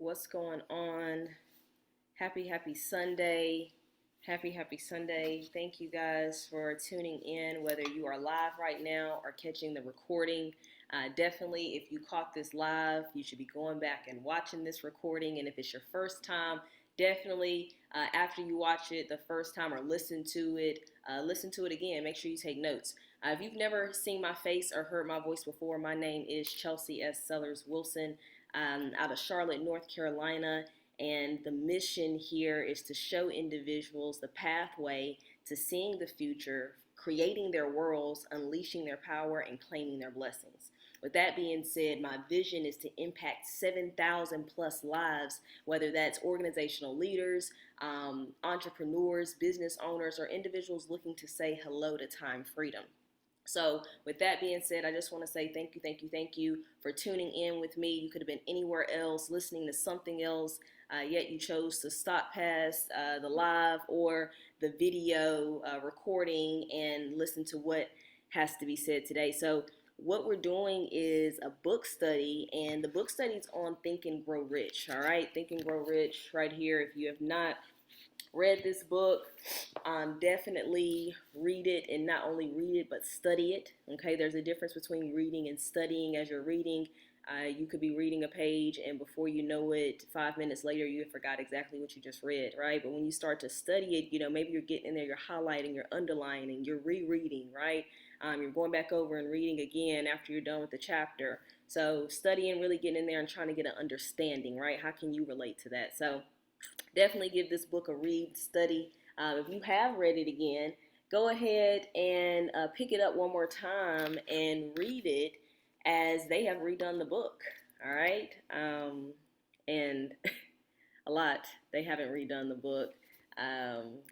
What's going on? Happy Sunday. Happy Sunday. Thank you guys for tuning in, whether you are live right now or catching the recording. Definitely, if you caught this live, you should be going back and watching this recording. And if it's your first time, definitely after you watch it the first time or listen to it again. Make sure you take notes. If you've never seen my face or heard my voice before, my name is Chelsea S. Sellars-Wilson, out of Charlotte, North Carolina. And the mission here is to show individuals the pathway to seeing the future, creating their worlds, unleashing their power, and claiming their blessings. With that being said, my vision is to impact 7,000 plus lives, whether that's organizational leaders, entrepreneurs, business owners, or individuals looking to say hello to time freedom. So with that being said, I just want to say thank you for tuning in with me. You could have been anywhere else, listening to something else, yet you chose to stop past the live or the video recording and listen to what has to be said today. So what we're doing is a book study, and the book study is on Think and Grow Rich. All right, Think and Grow Rich right here. If you have not read this book, definitely read it, and not only read it but study it. Okay, there's a difference between reading and studying. As you're reading, you could be reading a page, and before you know it, 5 minutes later you forgot exactly what you just read, right? But when you start to study it, maybe you're getting in there, you're highlighting, you're underlining, you're rereading, right? You're going back over and reading again after you're done with the chapter. So studying, really getting in there and trying to get an understanding, right? How can you relate to that? So definitely give this book a read, study. If you have read it again, go ahead and pick it up one more time and read it as they have redone the book. All right. And a lot, they haven't redone the book.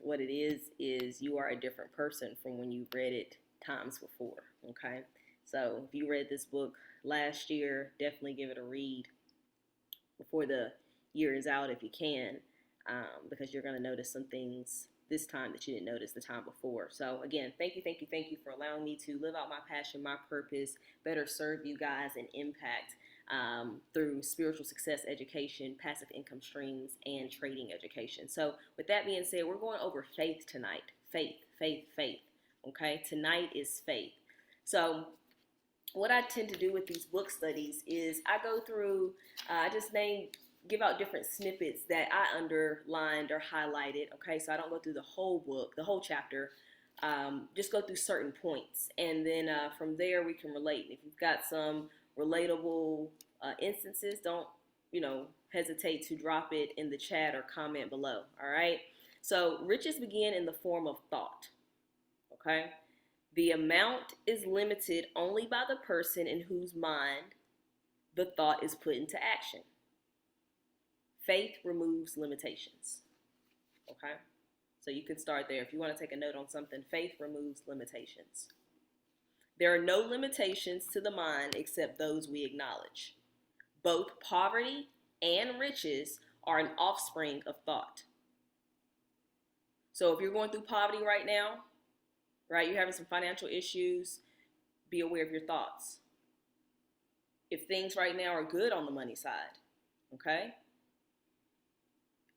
What it is you are a different person from when you read it times before. Okay. So if you read this book last year, definitely give it a read before the year is out if you can. Because you're going to notice some things this time that you didn't notice the time before. So again, thank you for allowing me to live out my passion, my purpose, better serve you guys and impact through spiritual success education, passive income streams, and trading education. So with that being said, we're going over faith tonight. Faith. Okay, tonight is faith. So what I tend to do with these book studies is I go through, give out different snippets that I underlined or highlighted. Okay, so I don't go through the whole book, the whole chapter. Just go through certain points, and then from there we can relate. If you've got some relatable instances, don't hesitate to drop it in the chat or comment below. All right. So riches begin in the form of thought. Okay. The amount is limited only by the person in whose mind the thought is put into action. Faith removes limitations. Okay? So you can start there. If you want to take a note on something, faith removes limitations. There are no limitations to the mind except those we acknowledge. Both poverty and riches are an offspring of thought. So if you're going through poverty right now, right, you're having some financial issues, be aware of your thoughts. If things right now are good on the money side, okay?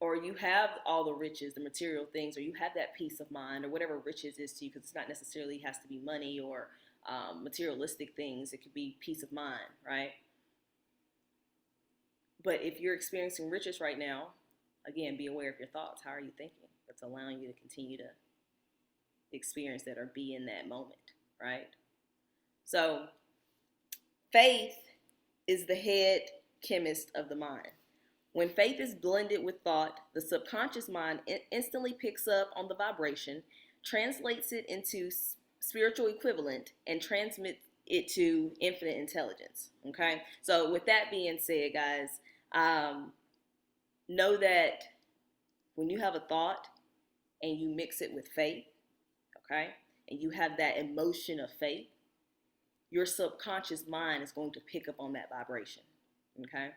Or you have all the riches, the material things, or you have that peace of mind, or whatever riches is to you, because it's not necessarily has to be money or materialistic things. It could be peace of mind, right? But if you're experiencing riches right now, again, be aware of your thoughts. How are you thinking? That's allowing you to continue to experience that or be in that moment, right? So faith is the head chemist of the mind. When faith is blended with thought, the subconscious mind instantly picks up on the vibration, translates it into spiritual equivalent, and transmits it to infinite intelligence. Okay? So with that being said, guys, know that when you have a thought and you mix it with faith, okay, and you have that emotion of faith, your subconscious mind is going to pick up on that vibration. Okay?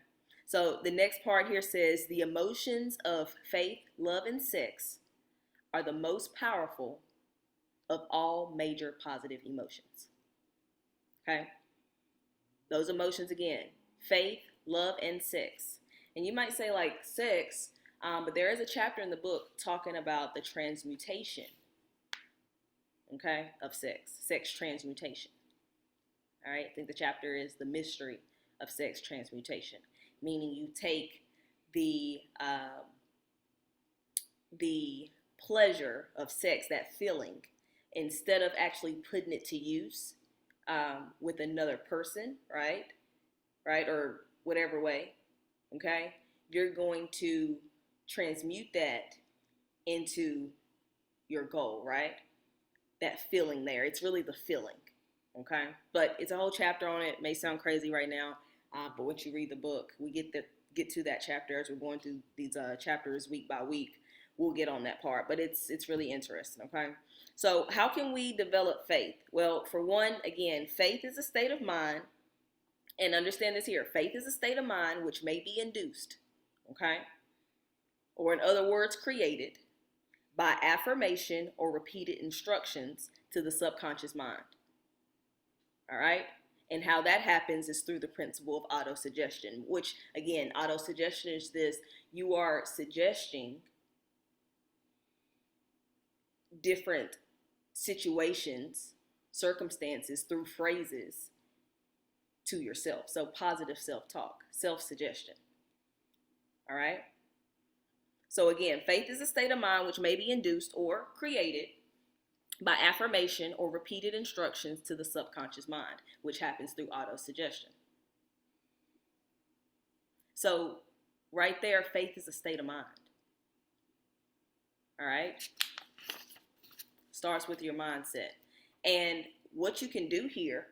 So the next part here says the emotions of faith, love, and sex are the most powerful of all major positive emotions. Okay? Those emotions again, faith, love, and sex. And you might say like sex, but there is a chapter in the book talking about the transmutation, okay, of sex transmutation. All right, I think the chapter is the mystery of sex transmutation, meaning you take the pleasure of sex, that feeling, instead of actually putting it to use with another person, right, or whatever way, okay, you're going to transmute that into your goal, right? That feeling there. It's really the feeling, okay? But it's a whole chapter on it. It may sound crazy right now, but once you read the book, we get to that chapter as we're going through these chapters week by week. We'll get on that part, but it's really interesting, okay? So how can we develop faith? Well, for one, again, faith is a state of mind, and understand this here. Faith is a state of mind which may be induced, okay? Or in other words, created by affirmation or repeated instructions to the subconscious mind. All right? And how that happens is through the principle of autosuggestion, which, again, autosuggestion is this: you are suggesting different situations, circumstances through phrases to yourself. So positive self-talk, self-suggestion. All right? So again, faith is a state of mind which may be induced or created by affirmation or repeated instructions to the subconscious mind, which happens through autosuggestion. So right there, faith is a state of mind. All right? Starts with your mindset. And what you can do here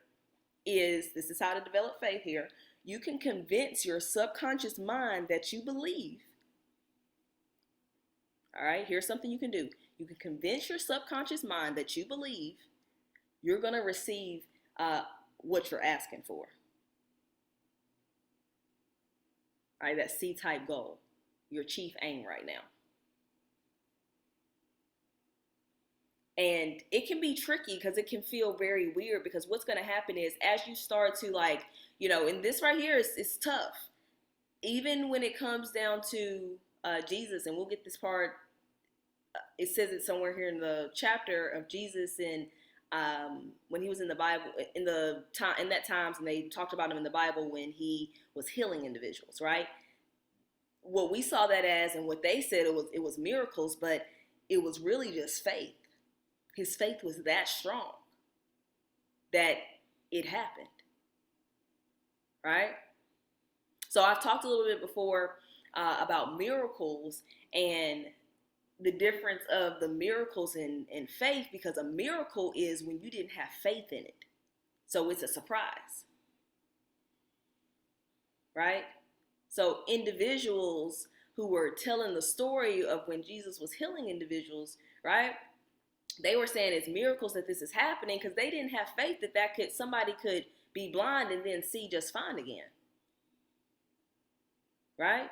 is, this is how to develop faith here, you can convince your subconscious mind that you believe. All right, here's something you can do. You can convince your subconscious mind that you believe you're going to receive what you're asking for. All right, that C-type goal, your chief aim right now. And it can be tricky because it can feel very weird, because what's going to happen is, as you start to, like, and this right here is tough. Even when it comes down to Jesus, and we'll get this part, it says it somewhere here in the chapter of Jesus, and when he was in the Bible, in that times, and they talked about him in the Bible when he was healing individuals, right? What we saw that as, and what they said, it was miracles, but it was really just faith. His faith was that strong that it happened, right? So I've talked a little bit before about miracles and the difference of the miracles and faith, because a miracle is when you didn't have faith in it. So it's a surprise, right? So individuals who were telling the story of when Jesus was healing individuals, right? They were saying it's miracles that this is happening because they didn't have faith that somebody could be blind and then see just fine again. Right?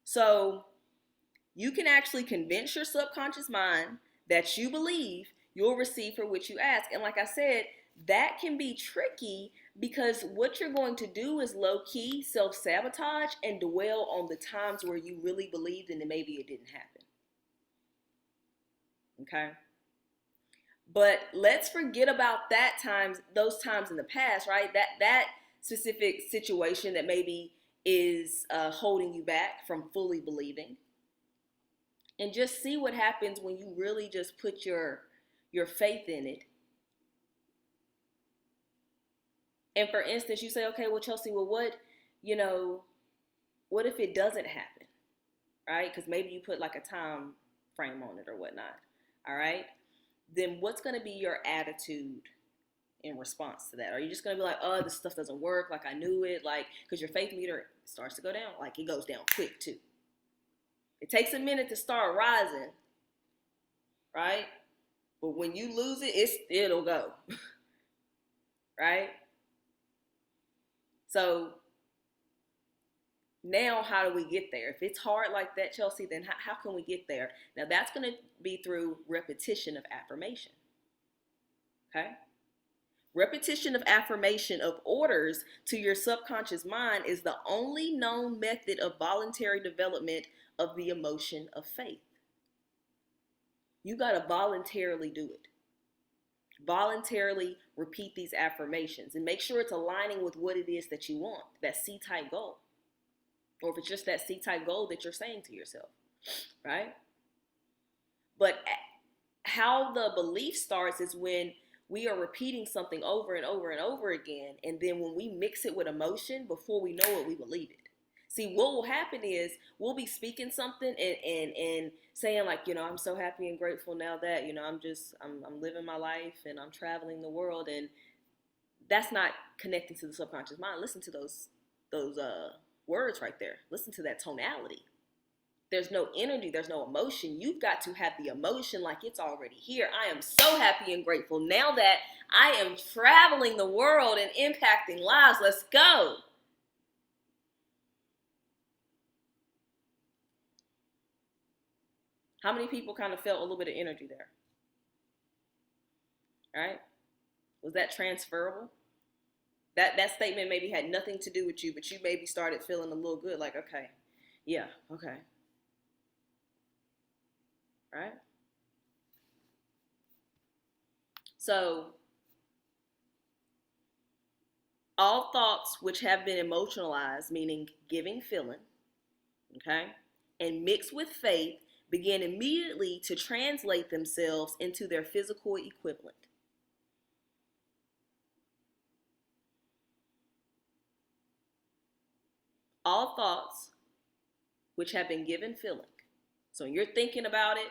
So you can actually convince your subconscious mind that you believe you'll receive for which you ask. And like I said, that can be tricky because what you're going to do is low-key self-sabotage and dwell on the times where you really believed and then maybe it didn't happen. Okay? But let's forget about those times in the past, right? That specific situation that maybe is holding you back from fully believing. And just see what happens when you really just put your faith in it. And for instance, you say, okay, well, Chelsea, well, what if it doesn't happen, right? Because maybe you put like a time frame on it or whatnot, all right? Then what's going to be your attitude in response to that? Are you just going to be like, oh, this stuff doesn't work, like I knew it, like, because your faith meter starts to go down, like it goes down quick too. It takes a minute to start rising, right? But when you lose it, it'll go, right? So now how do we get there? If it's hard like that, Chelsea, then how can we get there? Now that's going to be through repetition of affirmation, okay? Repetition of affirmation of orders to your subconscious mind is the only known method of voluntary development of the emotion of faith. You got to voluntarily do it. Voluntarily repeat these affirmations and make sure it's aligning with what it is that you want, that C-type goal. Or if it's just that C-type goal that you're saying to yourself, right? But how the belief starts is when we are repeating something over and over and over again, and then when we mix it with emotion, before we know it, we believe it. See, what will happen is we'll be speaking something and saying like, I'm so happy and grateful now that, I'm living my life and I'm traveling the world, and that's not connecting to the subconscious mind. Listen to those words right there. Listen to that tonality. There's no energy, there's no emotion. You've got to have the emotion like it's already here. I am so happy and grateful now that I am traveling the world and impacting lives. Let's go. How many people kind of felt a little bit of energy there? Right? Was that transferable? That statement maybe had nothing to do with you, but you maybe started feeling a little good, like, okay, yeah, okay. Right? So, all thoughts which have been emotionalized, meaning giving feeling, okay, and mixed with faith, begin immediately to translate themselves into their physical equivalent. All thoughts which have been given feeling. So when you're thinking about it,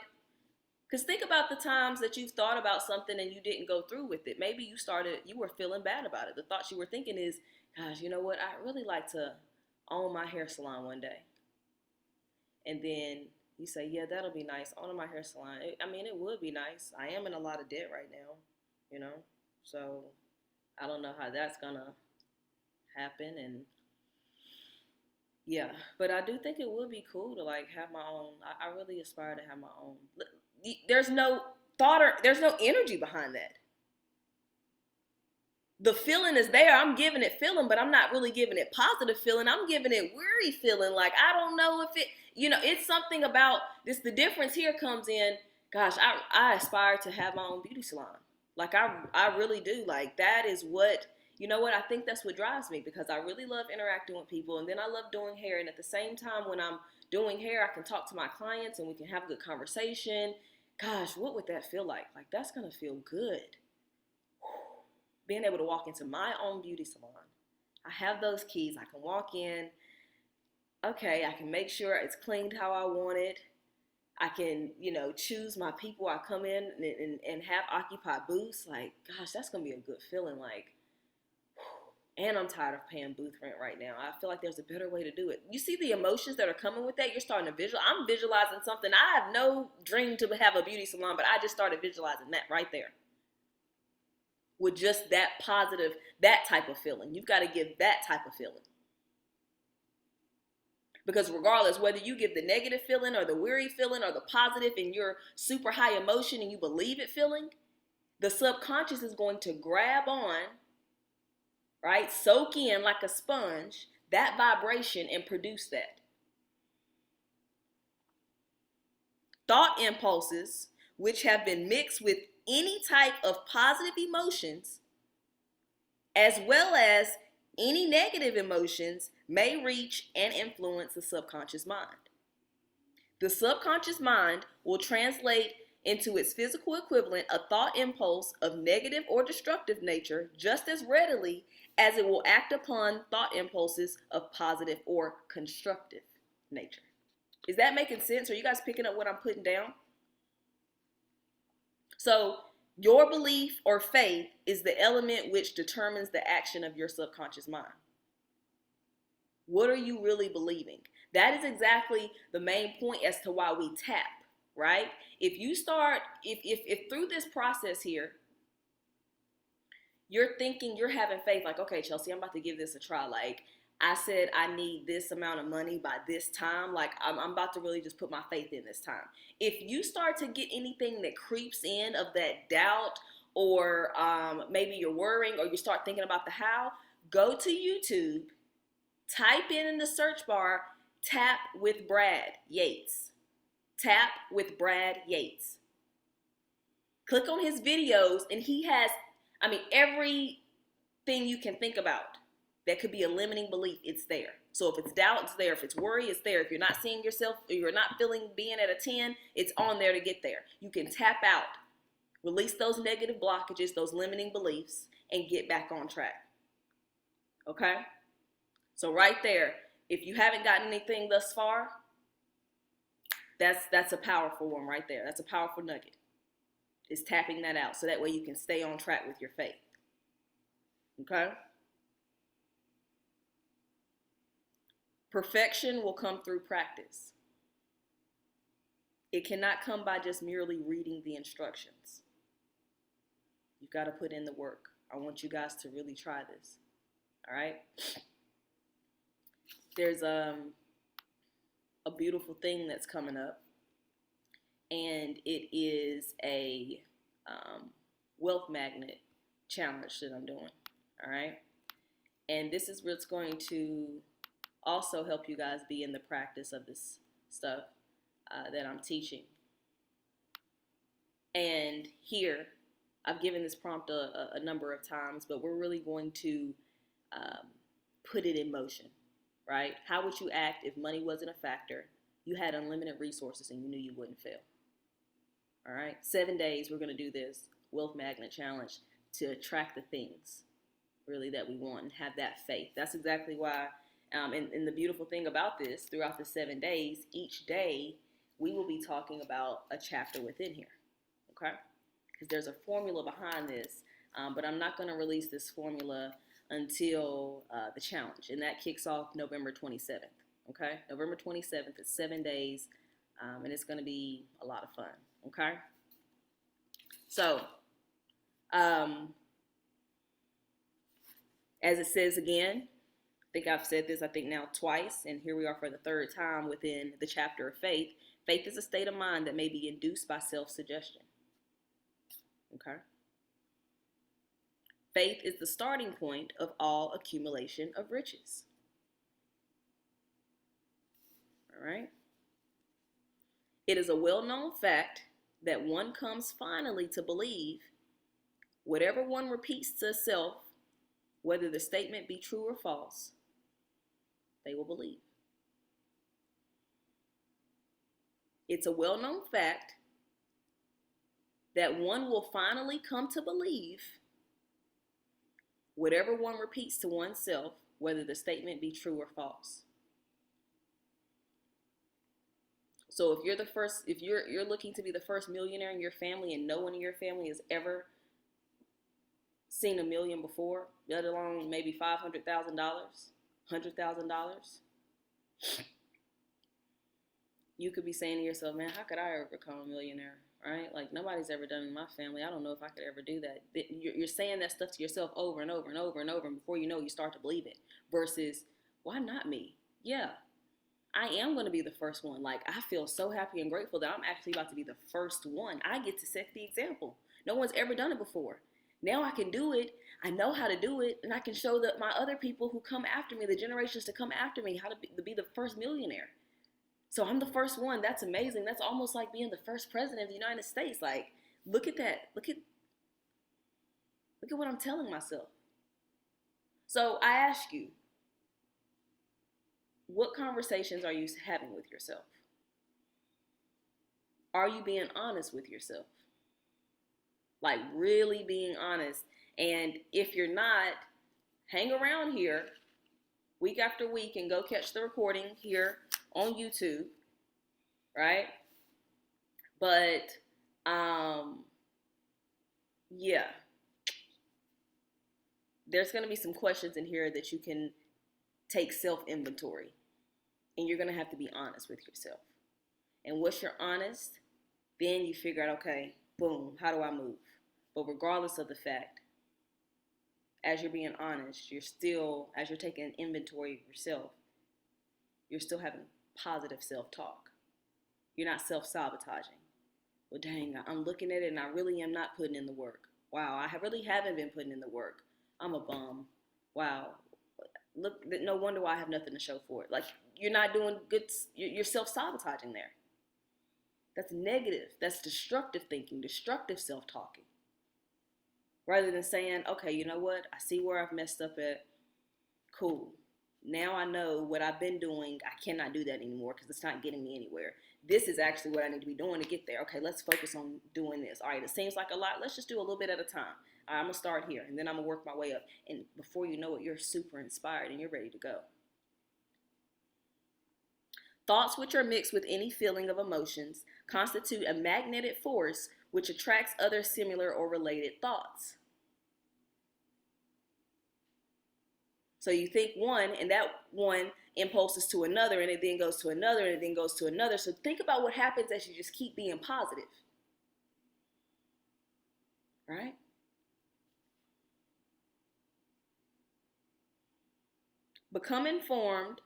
because think about the times that you've thought about something and you didn't go through with it. Maybe you were feeling bad about it. The thoughts you were thinking is, gosh, you know what? I'd really like to own my hair salon one day. And then you say, yeah, that'll be nice. Owning my hair salon. It would be nice. I am in a lot of debt right now, So I don't know how that's going to happen. And yeah, but I do think it would be cool to like have my own. I really aspire to have my own. There's no thought or there's no energy behind that. The feeling is there. I'm giving it feeling, but I'm not really giving it positive feeling. I'm giving it weary feeling. Like, I don't know if it, it's something about this. The difference here comes in, gosh, I aspire to have my own beauty salon. Like, I really do. Like, that is what, I think that's what drives me, because I really love interacting with people. And then I love doing hair. And at the same time, when I'm doing hair, I can talk to my clients and we can have a good conversation. Gosh, what would that feel like? Like, that's going to feel good. Being able to walk into my own beauty salon. I have those keys. I can walk in. Okay, I can make sure it's cleaned how I want it. I can, choose my people. I come in and have occupied booths. Like, gosh, that's going to be a good feeling. Like, and I'm tired of paying booth rent right now. I feel like there's a better way to do it. You see the emotions that are coming with that? You're starting to visualize. I'm visualizing something. I have no dream to have a beauty salon, but I just started visualizing that right there. With just that positive, that type of feeling. You've got to give that type of feeling. Because regardless, whether you give the negative feeling or the weary feeling or the positive and you're super high emotion and you believe it feeling, the subconscious is going to grab on, right, soak in like a sponge, that vibration and produce that. Thought impulses, which have been mixed with any type of positive emotions, as well as any negative emotions, may reach and influence the subconscious mind. The subconscious mind will translate into its physical equivalent a thought impulse of negative or destructive nature just as readily as it will act upon thought impulses of positive or constructive nature. Is that making sense? Are you guys picking up what I'm putting down? So your belief or faith is the element which determines the action of your subconscious mind. What are you really believing? That is exactly the main point as to why we tap, right? If you start, if through this process here, you're thinking, you're having faith, like, okay, Chelsea, I'm about to give this a try. Like, I said I need this amount of money by this time. Like, I'm about to really just put my faith in this time. If you start to get anything that creeps in of that doubt or maybe you're worrying or you start thinking about the how, go to YouTube, type in the search bar, tap with Brad Yates. Tap with Brad Yates. Click on his videos, and he has, everything you can think about that could be a limiting belief, it's there. So if it's doubt, it's there. If it's worry, it's there. If you're not seeing yourself, or you're not feeling being at a 10, it's on there to get there. You can tap out, release those negative blockages, those limiting beliefs, and get back on track. Okay? So right there, if you haven't gotten anything thus far, that's a powerful one right there. That's a powerful nugget. Is tapping that out so that way you can stay on track with your faith. Okay? Perfection will come through practice. It cannot come by just merely reading the instructions. You've got to put in the work. I want you guys to really try this. All right? There's a beautiful thing that's coming up, and it is a wealth magnet challenge that I'm doing. All right? And this is what's going to also help you guys be in the practice of this stuff that I'm teaching. And here, I've given this prompt a number of times, but we're really going to put it in motion, right? How would you act if money wasn't a factor, you had unlimited resources, and you knew you wouldn't fail? All right? 7 days, we're going to do this wealth magnet challenge to attract the things really that we want and have that faith. That's exactly why. And the beautiful thing about this, throughout the 7 days, each day we will be talking about a chapter within here, okay? Because there's a formula behind this, but I'm not going to release this formula until the challenge, and that kicks off November 27th, okay? November 27th, it's 7 days, and it's going to be a lot of fun, okay? So, as it says again, I think I've said this, now twice, and here we are for the third time within the chapter of faith. Faith is a state of mind that may be induced by self-suggestion. Okay? Faith is the starting point of all accumulation of riches. All right? It is a well-known fact that one comes finally to believe whatever one repeats to self, whether the statement be true or false, they will believe. It's a well-known fact that one will finally come to believe whatever one repeats to oneself, whether the statement be true or false. So if you're looking to be the first millionaire in your family and no one in your family has ever seen $1 million before, let alone maybe $500,000, $100,000, you could be saying to yourself, man, how could I ever become a millionaire, right? Like, nobody's ever done it in my family. I don't know if I could ever do that. You're saying that stuff to yourself over and over and over and over, and before you know, you start to believe it. Versus, why not me? Yeah, I am going to be the first one. Like, I feel so happy and grateful that I'm actually about to be the first one. I get to set the example. No one's ever done it before. Now I can do it. I know how to do it, and I can show that my other people who come after me, the generations to come after me, how to be the first millionaire. So I'm the first one. That's amazing. That's almost like being the first president of the United States. Like, look at that. Look at what I'm telling myself. So I ask you, what conversations are you having with yourself? Are you being honest with yourself? Like, really being honest. And if you're not, hang around here week after week and go catch the recording here on YouTube, right? But, yeah. There's going to be some questions in here that you can take self-inventory. And you're going to have to be honest with yourself. And once you're honest, then you figure out, okay, boom, how do I move? But regardless of the fact, as you're being honest, you're still, as you're taking an inventory of yourself, you're still having positive self-talk. You're not self-sabotaging. Well, dang, I'm looking at it and I really am not putting in the work. Wow, I really haven't been putting in the work. I'm a bum. Wow. Look, no wonder why I have nothing to show for it. Like, you're not doing good. You're self-sabotaging there. That's negative. That's destructive thinking, destructive self-talking. Rather than saying, okay, you know what? I see where I've messed up at. Cool. Now I know what I've been doing. I cannot do that anymore because it's not getting me anywhere. This is actually what I need to be doing to get there. Okay, let's focus on doing this. All right, it seems like a lot. Let's just do a little bit at a time. All right, I'm going to start here, and then I'm going to work my way up. And before you know it, you're super inspired and you're ready to go. Thoughts which are mixed with any feeling of emotions constitute a magnetic force which attracts other similar or related thoughts. So you think one, and that one impulses to another, and it then goes to another, and it then goes to another. So think about what happens as you just keep being positive. Right? Become informed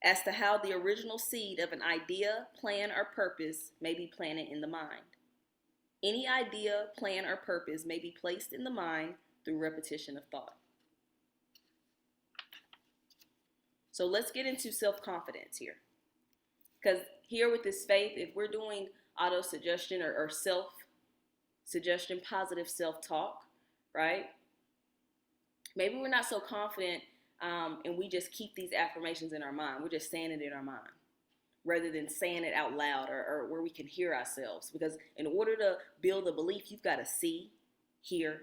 as to how the original seed of an idea, plan, or purpose may be planted in the mind. Any idea, plan, or purpose may be placed in the mind through repetition of thought. So let's get into self-confidence here. Because here with this faith, if we're doing auto-suggestion or self-suggestion, positive self-talk, right? Maybe we're not so confident and we just keep these affirmations in our mind. We're just saying it in our mind rather than saying it out loud or where we can hear ourselves. Because in order to build a belief, you've got to see, hear,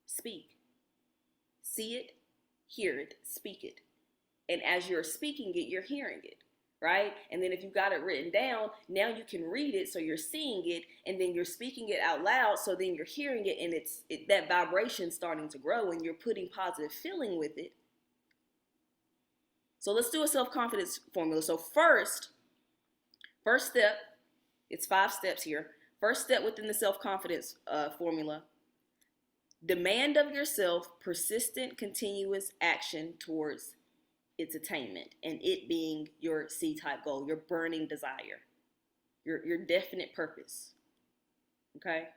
speak. See it, hear it, speak it. And as you're speaking it, you're hearing it, right? And then if you've got it written down, now you can read it, so you're seeing it, and then you're speaking it out loud, so then you're hearing it, and that vibration starting to grow, and you're putting positive feeling with it. So let's do a self-confidence formula. So first step, it's 5 steps here. First step within the self-confidence formula: demand of yourself persistent, continuous action towards its attainment, and it being your C-type goal, your burning desire, your definite purpose. Okay?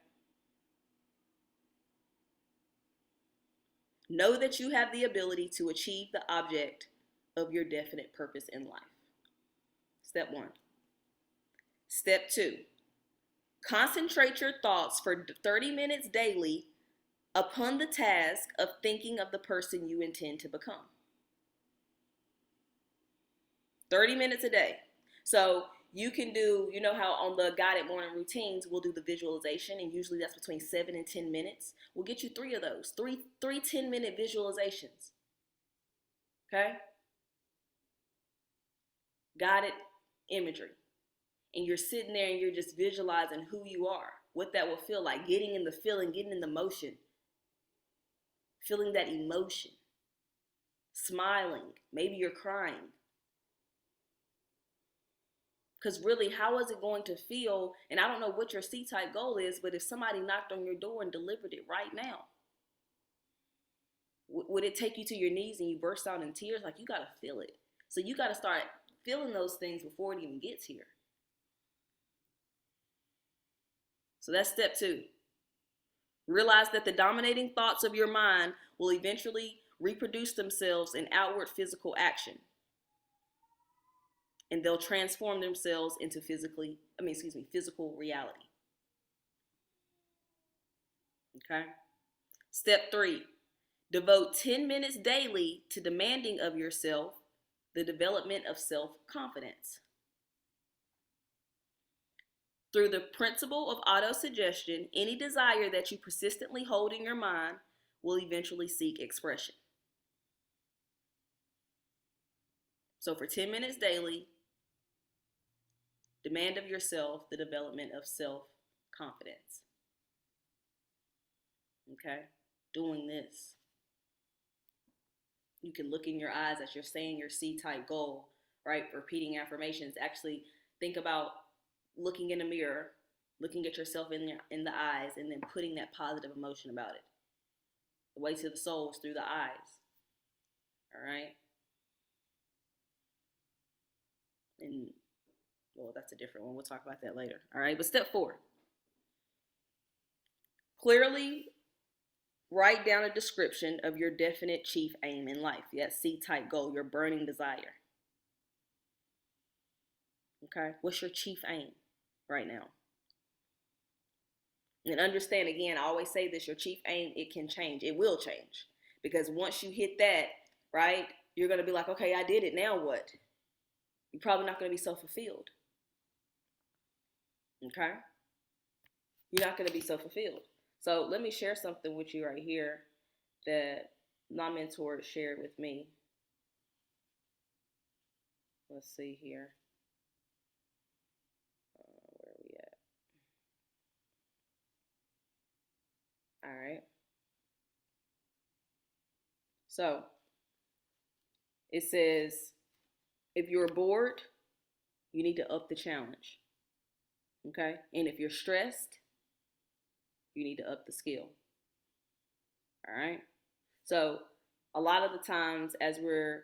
Know that you have the ability to achieve the object of your definite purpose in life. Step 1. Step 2. Concentrate your thoughts for 30 minutes daily upon the task of thinking of the person you intend to become. 30 minutes a day. So you can do, you know how on the guided morning routines, we'll do the visualization, and usually that's between 7 and 10 minutes. We'll get you 3 of those, three 10-minute visualizations. Okay? Guided imagery. And you're sitting there and you're just visualizing who you are, what that will feel like, getting in the feeling, getting in the motion, feeling that emotion, smiling, maybe you're crying. Because really, how is it going to feel? And I don't know what your C-type goal is, but if somebody knocked on your door and delivered it right now, would it take you to your knees and you burst out in tears? Like, you got to feel it. So you got to start feeling those things before it even gets here. So that's step 2. Realize that the dominating thoughts of your mind will eventually reproduce themselves in outward physical action. And they'll transform themselves into physical reality. Okay? Step 3, devote 10 minutes daily to demanding of yourself the development of self-confidence. Through the principle of auto-suggestion, any desire that you persistently hold in your mind will eventually seek expression. So for 10 minutes daily, demand of yourself the development of self-confidence. Okay? Doing this. You can look in your eyes as you're saying your C-type goal, right? Repeating affirmations. Actually, think about looking in the mirror, looking at yourself in the eyes, and then putting that positive emotion about it. The way to the soul is through the eyes. All right? And, well, that's a different one. We'll talk about that later. All right? But step 4. Clearly write down a description of your definite chief aim in life, that C-type goal, your burning desire. Okay, what's your chief aim right now? And understand, again, I always say this, your chief aim, it can change. It will change. Because once you hit that, right, you're going to be like, okay, I did it, now what? You're probably not going to be so fulfilled. Okay? You're not going to be so fulfilled. So let me share something with you right here that my mentor shared with me. Let's see here. Where are we at? All right. So it says, if you're bored, you need to up the challenge. Okay? And if you're stressed, you need to up the skill. All right? So a lot of the times as we're,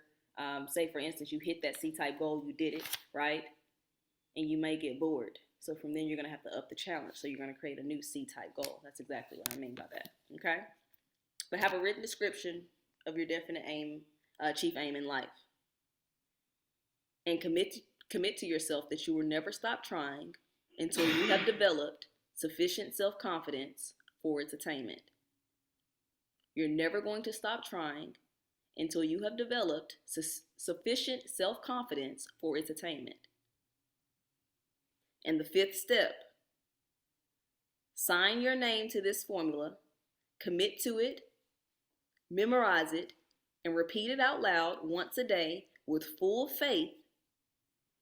say for instance, you hit that C-type goal, you did it, right? And you may get bored. So from then you're going to have to up the challenge. So you're going to create a new C-type goal. That's exactly what I mean by that. Okay? But have a written description of your definite aim, chief aim in life. And commit to yourself that you will never stop trying until you have developed sufficient self-confidence for its attainment. You're never going to stop trying until you have developed sufficient self-confidence for its attainment. And the fifth step, sign your name to this formula, commit to it, memorize it, and repeat it out loud once a day with full faith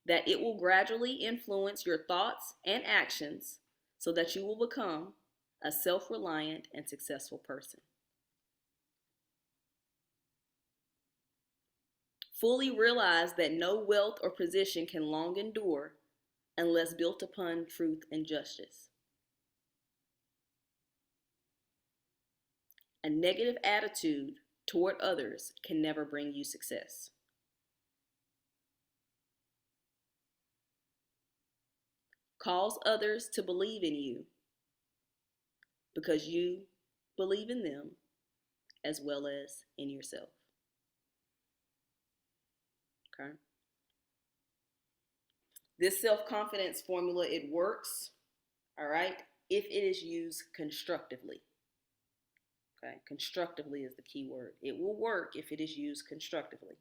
that it will gradually influence your thoughts and actions so that you will become a self-reliant and successful person. Fully realize that no wealth or position can long endure unless built upon truth and justice. A negative attitude toward others can never bring you success. Cause others to believe in you because you believe in them as well as in yourself. Okay? This self-confidence formula, it works, all right, if it is used constructively. Okay, constructively is the key word. It will work if it is used constructively.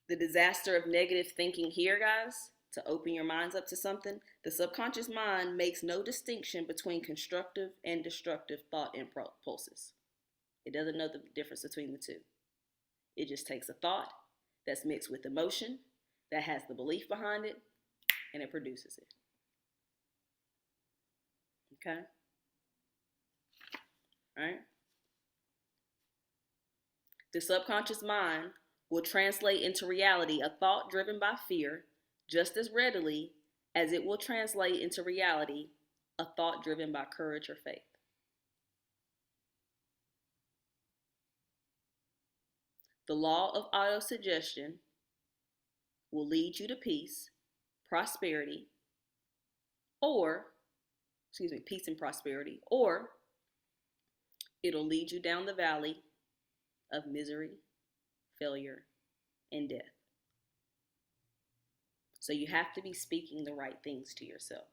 The disaster of negative thinking here, guys, to open your minds up to something, the subconscious mind makes no distinction between constructive and destructive thought impulses. It doesn't know the difference between the two. It just takes a thought that's mixed with emotion, that has the belief behind it, and it produces it. Okay? All right? The subconscious mind will translate into reality a thought driven by fear just as readily as it will translate into reality a thought driven by courage or faith. The law of autosuggestion will lead you to peace, prosperity, peace and prosperity, or it'll lead you down the valley of misery, failure, and death. So you have to be speaking the right things to yourself.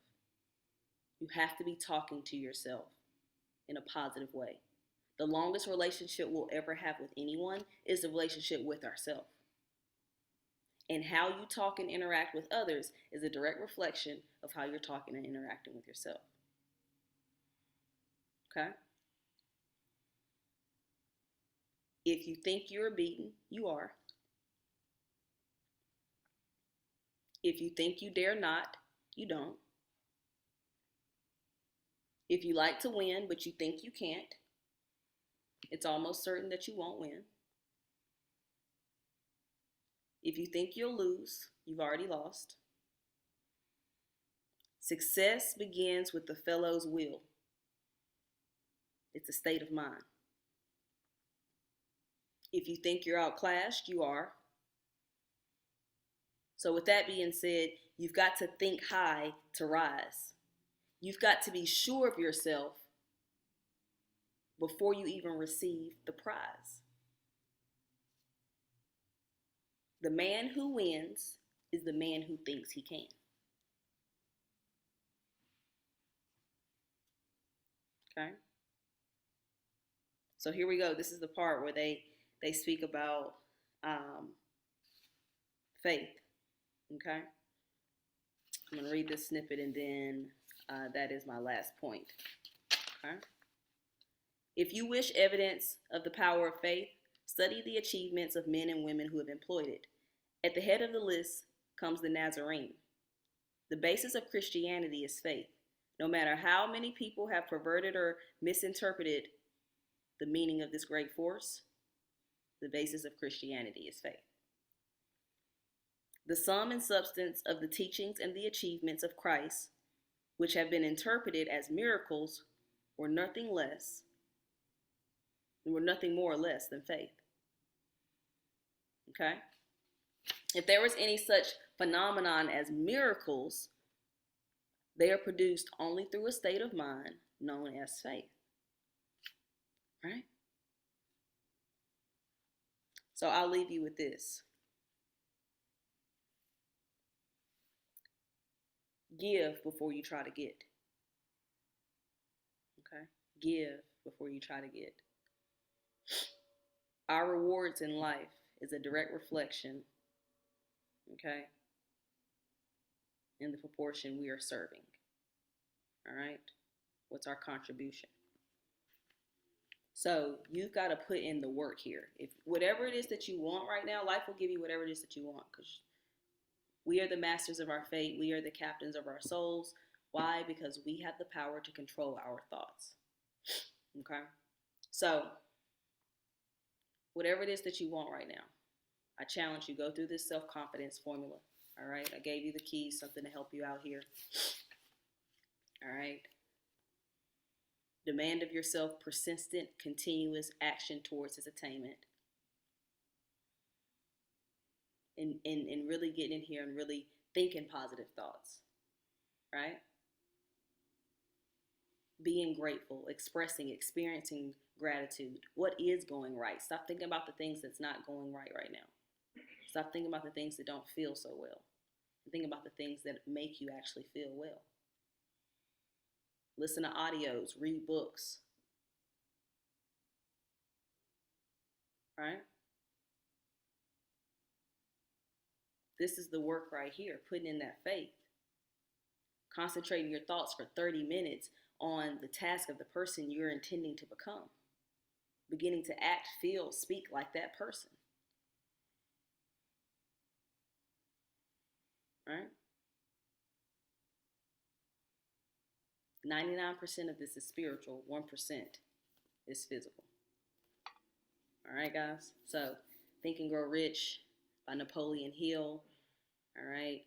You have to be talking to yourself in a positive way. The longest relationship we'll ever have with anyone is the relationship with ourselves. And how you talk and interact with others is a direct reflection of how you're talking and interacting with yourself. Okay? If you think you're beaten, you are. If you think you dare not, you don't. If you like to win, but you think you can't, it's almost certain that you won't win. If you think you'll lose, you've already lost. Success begins with the fellow's will. It's a state of mind. If you think you're outclassed, you are. So with that being said, you've got to think high to rise. You've got to be sure of yourself before you even receive the prize. The man who wins is the man who thinks he can. Okay? So here we go. This is the part where they speak about faith. Okay? I'm going to read this snippet and then that is my last point. Okay? If you wish evidence of the power of faith, study the achievements of men and women who have employed it. At the head of the list comes the Nazarene. The basis of Christianity is faith. No matter how many people have perverted or misinterpreted the meaning of this great force, the basis of Christianity is faith. The sum and substance of the teachings and the achievements of Christ, which have been interpreted as miracles, were nothing more or less than faith. Okay? If there was any such phenomenon as miracles, they are produced only through a state of mind known as faith. Right? So I'll leave you with this. Give before you try to get. Okay? Give before you try to get. Our rewards in life is a direct reflection, okay, in the proportion we are serving. All right? What's our contribution? So you've got to put in the work here. If whatever it is that you want right now, life will give you whatever it is that you want, because we are the masters of our fate. We are the captains of our souls. Why? Because we have the power to control our thoughts. Okay? So whatever it is that you want right now, I challenge you, go through this self-confidence formula. All right? I gave you the keys, something to help you out here. All right? Demand of yourself persistent, continuous action towards its attainment. And really getting in here and really thinking positive thoughts. Right? Being grateful, experiencing gratitude. What is going right? Stop thinking about the things that's not going right now. Stop thinking about the things that don't feel so well. Think about the things that make you actually feel well. Listen to audios, read books. Right? This is the work right here, putting in that faith. Concentrating your thoughts for 30 minutes on the task of the person you're intending to become. Beginning to act, feel, speak like that person. Right? 99% of this is spiritual, 1% is physical. All right, guys? So, Think and Grow Rich by Napoleon Hill. All right?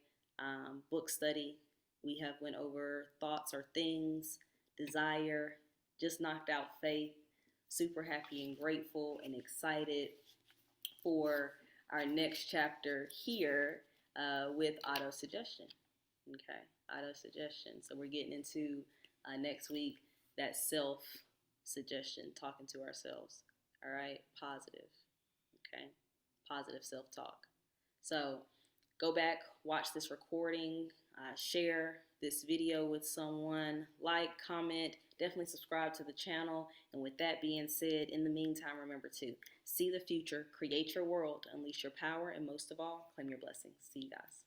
Book study. We have went over thoughts or things, desire, just knocked out faith. Super happy and grateful and excited for our next chapter here with auto-suggestion. Okay, auto-suggestion. So we're getting into next week that self-suggestion, talking to ourselves. All right, positive. Okay, positive self-talk. So go back, watch this recording, share this video with someone, like, comment, definitely subscribe to the channel. And with that being said, in the meantime, remember to see the future, create your world, unleash your power, and most of all, claim your blessings. See you guys.